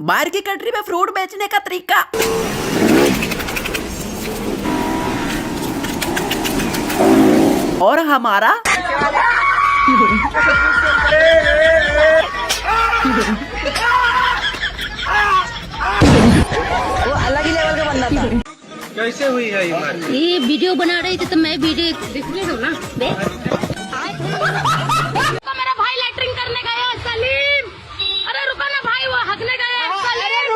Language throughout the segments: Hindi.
बाहर की कंट्री में फ्रूट बेचने का तरीका। और हमारा वो अलग ही लेवल का बंदा था। कैसे हुई है ये वीडियो बना रही थी तो मैं वीडियो देख रही हूँ ना। तो मेरा भाई लैटरिन करने गया है सलीम। अरे रुको ना भाई, वो हगने गया है सलीम।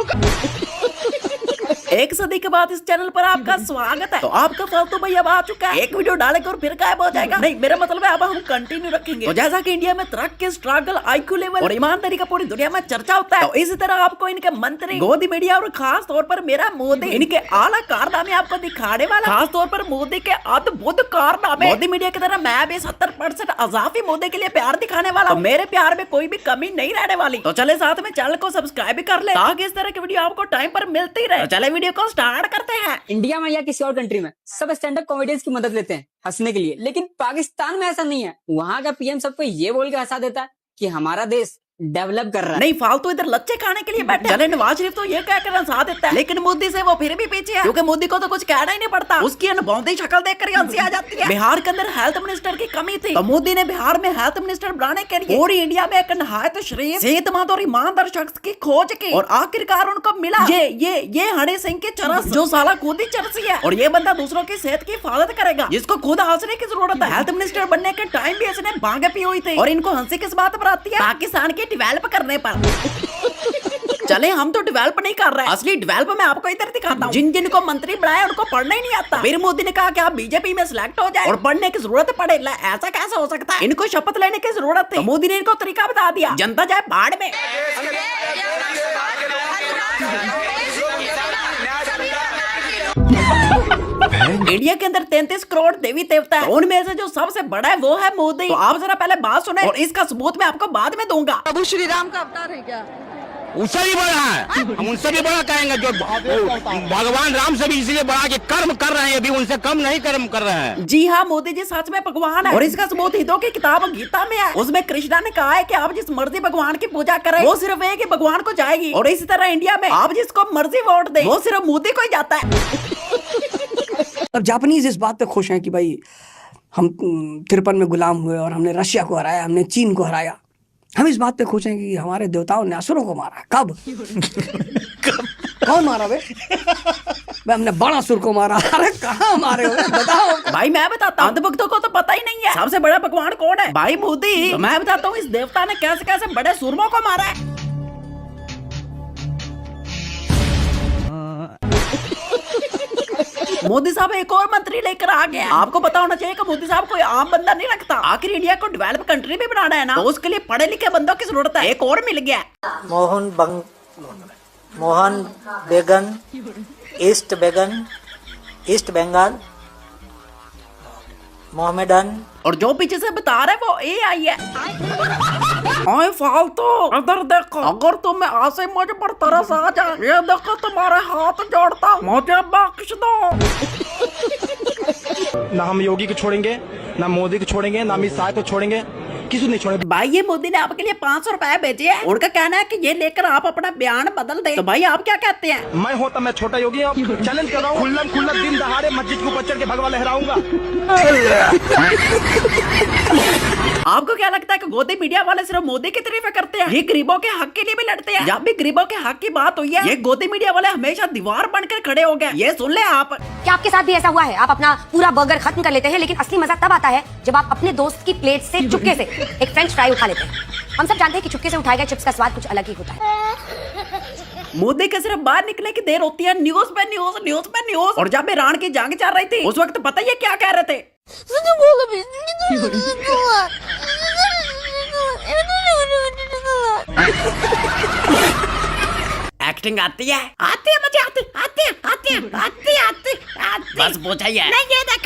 एक सदी के बाद इस चैनल पर आपका स्वागत है। तो आपका फालतू भाई अब आ चुका है। एक वीडियो डालेगा और फिर गायब हो जाएगा। नहीं, मेरा मतलब है अब हम कंटिन्यू रखेंगे। तो जैसा कि इंडिया में तरक्की, स्ट्रगल, आईक्यू लेवल और ईमानदारी का पूरी दुनिया में चर्चा होता है, तो इसी तरह आपको इनके मंत्री, गोदी मीडिया और खास तौर पर मेरा मोदी, इनके आला कारनामे आपको दिखाने वाला। खास तौर पर मोदी के अद्भुत कारनामे। मोदी मीडिया की तरह मैं भी 70% अजाफी मोदी के लिए प्यार दिखाने वाला। तो मेरे प्यार में कोई भी कमी नहीं रहने वाली। तो चले साथ में चैनल को सब्सक्राइब भी कर ले ताकि इस तरह की वीडियो आपको टाइम पर मिलती रहे। चले वीडियो को स्टार्ट करते हैं। इंडिया में या किसी और कंट्री में सब स्टैंड अप कॉमेडियंस की मदद लेते हैं हंसने के लिए, लेकिन पाकिस्तान में ऐसा नहीं है। वहाँ का पीएम सबको ये बोल के हंसा देता है कि हमारा देश डेवलप कर रहा है। नहीं, फालतू इधर लच्चे खाने के लिए बैठे। चले नवाज शरीफ तो ये कहकर हंसा देता है, लेकिन मोदी से वो फिर भी पीछे है, क्योंकि मोदी को तो कुछ कहना ही नहीं पड़ता। उसकी अनबौंदी शक्ल देखकर ही हंसी आ जाती है। बिहार के अंदर हेल्थ मिनिस्टर की कमी थी, तो मोदी ने बिहार में हेल्थ मिनिस्टर बनाने के लिए पूरी इंडिया में एक नहायत शरीफ, सेहतमंद और ईमानदार शख्स की खोज की और आखिरकार उनको मिला ये हनी सिंह की चरस, जो साला खुद ही चरसी है। और ये बंदा दूसरों की सेहत की हिफाजत करेगा, जिसको खुद हंसने की जरूरत है। हेल्थ मिनिस्टर बनने के टाइम भी इसने भांगे पी हुई थी, और इनको हंसी किस बात पर आती है? पाकिस्तान की डेवलप करने। चले, हम तो डेवलप नहीं कर रहे हैं। असली डेवलप मैं आपको इधर दिखाता हूँ। जिन जिन को मंत्री बनाया उनको पढ़ना ही नहीं आता। फिर मोदी ने कहा कि आप बीजेपी में सिलेक्ट हो जाए और पढ़ने की जरूरत पड़े। ऐसा कैसे हो सकता है? इनको शपथ लेने की जरूरत थी, तो मोदी ने इनको तरीका बता दिया। जनता जाए बाढ़ में। इंडिया के अंदर 33 करोड़ देवी देवता है, उनमें से जो सबसे बड़ा है वो है मोदी। तो आप जरा पहले बात सुने और इसका सबूत मैं आपको बाद में दूंगा। प्रभु श्री राम का अवतार है क्या? उससे भी बड़ा है, हम उनसे भी बड़ा कहेंगे। जो भगवान राम से भी इसलिए बड़ा कि कर्म कर रहे हैं, अभी उनसे कम नहीं कर्म कर रहे हैं। जी हाँ, मोदी जी सच में भगवान है, और इसका सबूत हिंदुओं की किताब गीता में है। उसमें कृष्णा ने कहा है कि आप जिस मर्जी भगवान की पूजा करें वो सिर्फ एक ही भगवान को जाएगी। और इसी तरह इंडिया में आप जिसको मर्जी वोट दे वो सिर्फ मोदी को ही जाता है। अब जापानीज इस बात पे खुश हैं कि भाई हम 53 में गुलाम हुए और हमने रशिया को हराया, हमने चीन को हराया। हम इस बात पे खुश हैं कि हमारे देवताओं ने असुरों को मारा। कब? कौन मारा बे? हमने बड़ा असुर को मारा। अरे कहाँ मारे हो बताओ। भाई मैं बताता हूँ, अंधभक्तों को तो पता ही नहीं है सबसे बड़ा भगवान कौन है। भाई मोदी। तो मैं बताता हूँ इस देवता ने कैसे कैसे बड़े सुरमों को मारा है। मोदी साहब एक और मंत्री लेकर आ गया। आपको पता होना चाहिए कि मोदी साहब कोई आम बंदा नहीं रखता। आखिर इंडिया को डेवलप कंट्री भी बनाना है ना, तो उसके लिए पढ़े लिखे बंदों की जरूरत है। एक और मिल गया। मोहन बेगन, ईस्ट बंगाल, मोहम्मदन। और जो पीछे से बता रहे वो AI है। ओए फालतू, इधर देखो। अगर तुम्हें आसे मुझ पर तरस आ जाए, ये देखो तुम्हारे हाथ जोड़ता हूँ, मुझे बख्श दो। ना हम योगी को छोड़ेंगे, ना मोदी को छोड़ेंगे, ना अमित शाह को छोड़ेंगे, किसी नहीं छोड़ेंगे। भाई ये मोदी ने आपके लिए 500 रुपए भेजे हैं। उनका कहना है कि ये लेकर आप अपना बयान बदल दे। तो भाई आप क्या कहते हैं? मैं होता मैं छोटा योगी चैलेंज कर रहा हूँ, खुल्ला दिन दहाड़े मस्जिद के ऊपर चढ़ के भगवा लहराऊंगा। आपको क्या लगता है कि गोदी मीडिया वाले सिर्फ मोदी की तारीफ करते हैं? ये गरीबों के हक के लिए भी लड़ते हैं। जब भी गरीबों के हक की बात हुई है, ये गोदी मीडिया वाले हमेशा दीवार बनकर खड़े हो गए। ये सुन ले आप। क्या आपके साथ भी ऐसा हुआ है? आप अपना पूरा बर्गर खत्म कर लेते हैं, लेकिन असली मजा तब आता है जब आप अपने दोस्त की प्लेट से चुपके से एक फ्रेंच फ्राई उठा लेते हैं। हम सब जानते हैं कि चुपके से उठाए गए चिप्स का स्वाद कुछ अलग ही होता है। मोदी के सिर्फ बाहर निकलने की देर होती है, न्यूज पे न्यूज। और जब ईरान की जंग चल रही थी उस वक्त पता ही क्या कह रहे थे? एक्टिंग आती है? आती है, मुझे आती है। बस पूछा ही है। नहीं ये देख,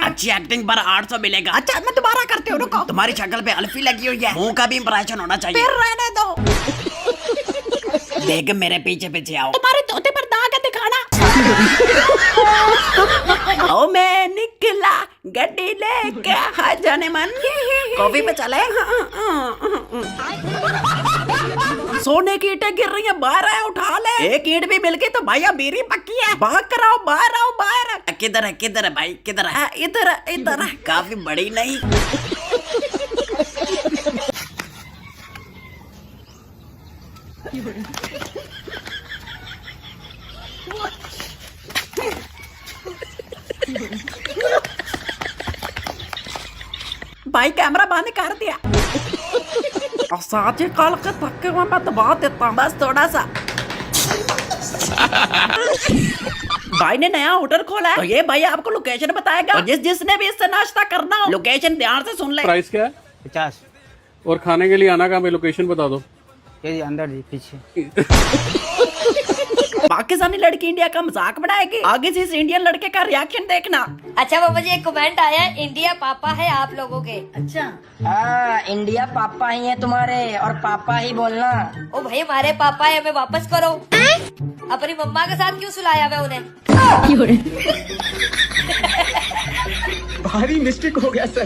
अच्छी एक्टिंग पर 800 मिलेगा। अच्छा मैं दोबारा करती हूँ, रुको। तुम्हारी शक्ल पे अल्फी लगी हुई है, मुंह का भी इंप्रेशन होना चाहिए। फिर रहने दो। देख मेरे पीछे पीछे आओ। तुम्हारे तोते पर दाग है, दिखाना। ओ मैं निकला गड्डी ले क्या हाथ जाने मन कॉफी पे चले। सोने की ईंटें गिर रही हैं, बाहर आए उठा ले। एक ईंट भी मिल गई तो भैया मेरी पक्की है। भाग कर आओ, बाहर आओ, बाहर। किधर है भाई, किधर है? इधर है। काफी बड़ी नहीं। भाई कैमरा बंद कर दिया। और साथ ही कल के थके हुए मैं दबा देता हूँ बस थोड़ा सा। भाई ने नया होटल खोला है तो ये भाई आपको लोकेशन बताएगा और जिसने भी इससे नाश्ता करना हो लोकेशन ध्यान से सुन ले। प्राइस क्या है? 50। और खाने के लिए आना कहाँ पे, लोकेशन बता दो। ये जी अंदर जी पीछे। पाकिस्तानी लड़की इंडिया का मजाक बनाएगी, आगे से इस इंडियन लड़के का रिएक्शन देखना। अच्छा बाबा जी एक कमेंट आया है, इंडिया पापा है आप लोगों के। हाँ इंडिया पापा ही है तुम्हारे और पापा ही बोलना। ओ भाई हमारे पापा है, हमें वापस करो। अपनी मम्मा के साथ क्यों सुलाया हुआ उन्हें? भारी मिस्टेक हो गया सर।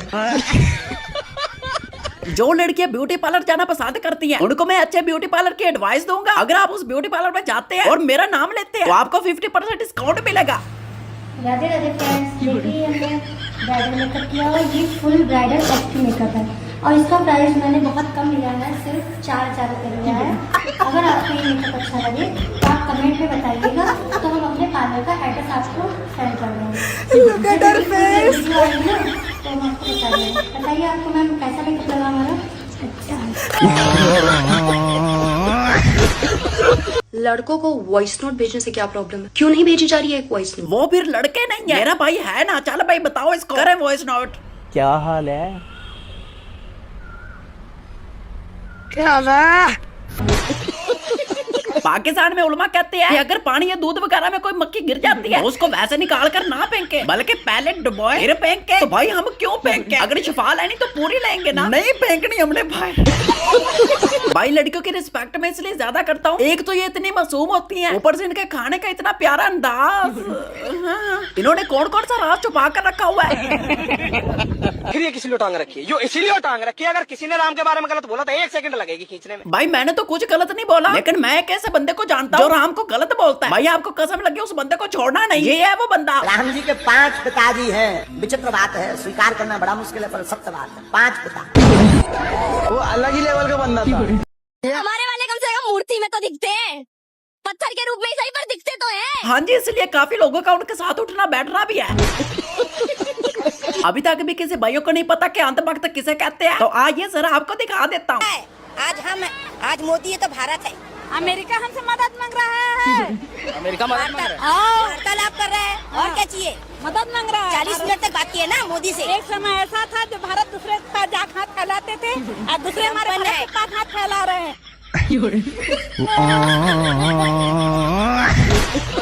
जो लड़कियां ब्यूटी पार्लर जाना पसंद करती हैं, उनको मैं अच्छे ब्यूटी पार्लर की एडवाइस दूंगा। अगर आप उस ब्यूटी पार्लर में जाते हैं और मेरा नाम लेते हैं तो आपको 50% डिस्काउंट मिलेगा। राधे राधे फ्रेंड्स, देखिए हमने ब्राइडल मेकअप किया और ये फुल ब्राइडल एक्टिव मेकअप है और इसका प्राइस मैंने बहुत कम लिया है, सिर्फ 4000 रुपये लिया है। अगर आपको ये मेकअप अच्छा लगे तो आप कमेंट में बताइएगा तो हम अपने पार्लर का एड्रेस आपको सेंड कर देंगे। तो हम आपको बताइए आपको मैम कैसा मेकअप लगा हमारा? लड़कों को वॉइस नोट भेजने से क्या प्रॉब्लम है? क्यों नहीं भेजी जा रही है वॉइस नोट? वो फिर लड़के नहीं है, मेरा भाई है ना। चल भाई बताओ इसको, करे वॉइस नोट। क्या हाल है? पाकिस्तान में उलमा कहते हैं कि अगर पानी या दूध वगैरह में कोई मक्खी गिर जाती है तो उसको वैसे निकाल कर ना फेंके बल्कि पहले डुबोए फिर फेंके। तो भाई हम क्यों फेंके? अगर शिफा लेनी तो पूरी लेंगे ना, नहीं फेंकनी हमने भाई। भाई लड़कियों की रिस्पेक्ट में इसलिए ज्यादा करता हूँ, एक तो ये इतनी मासूम होती हैं, ऊपर से इनके खाने का इतना प्यारा अंदाज। इन्होंने कौन कौन सा राज छुपा कर रखा हुआ है? फिर ये किसी ने टांग रखी है, जो इसीलिए टांग रखी है। अगर किसी ने राम के बारे में गलत बोला तो 1 सेकंड लगेगी खींचने में। भाई मैंने तो कुछ गलत नहीं बोला, लेकिन मैं एक ऐसे बंदे को जानता हूँ जो राम को गलत बोलता है। भाई आपको कसम लगे उस बंदे को छोड़ना नहीं। ये है वो बंदा। राम जी के 5 पिताजी हैं। विचित्र बात है, स्वीकार करना बड़ा मुश्किल है पर सत्य बात है। 5 पिता। वो अलग ही लेवल का बंदा था। हमारे वाले कम से कम मूर्ति में तो दिखते हैं, पत्थर के रूप में ही सही पर दिखते तो हैं। हाँ जी, इसलिए काफी लोगों का उनके साथ उठना बैठना भी है। अभी तक भी किसी भाइयों को नहीं पता कि अंत वक्त किसे कहते हैं, तो आइए जरा आपको दिखा देता हूँ। आज मोदी है तो भारत है। अमेरिका हमसे मदद मांग रहा है। अमेरिका मदद मांग रहा है। वार्तालाप कर रहा है और क्या चाहिए? मदद मांग रहा है। 40 मिनट तक बात की है ना मोदी से। एक समय ऐसा था जो भारत दूसरे के पास जाकर हाथ फैलाते थे और दूसरे हमारे भारत के पास हाथ फैला रहे हैं।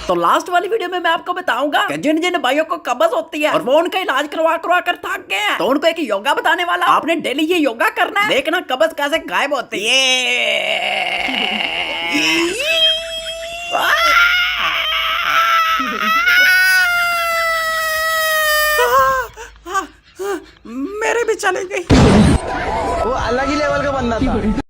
तो लास्ट वाली वीडियो में मैं आपको बताऊंगा कि जिन जिन भाइयों को कब्ज होती है और वो उनका इलाज करवा कर थक गए हैं तो उनको एक योगा बताने वाला। आपने डेली ये योगा करना है, देखना कब्ज कैसे गायब होती है। मेरे भी चले गई। वो अलग ही लेवल का बंदा था।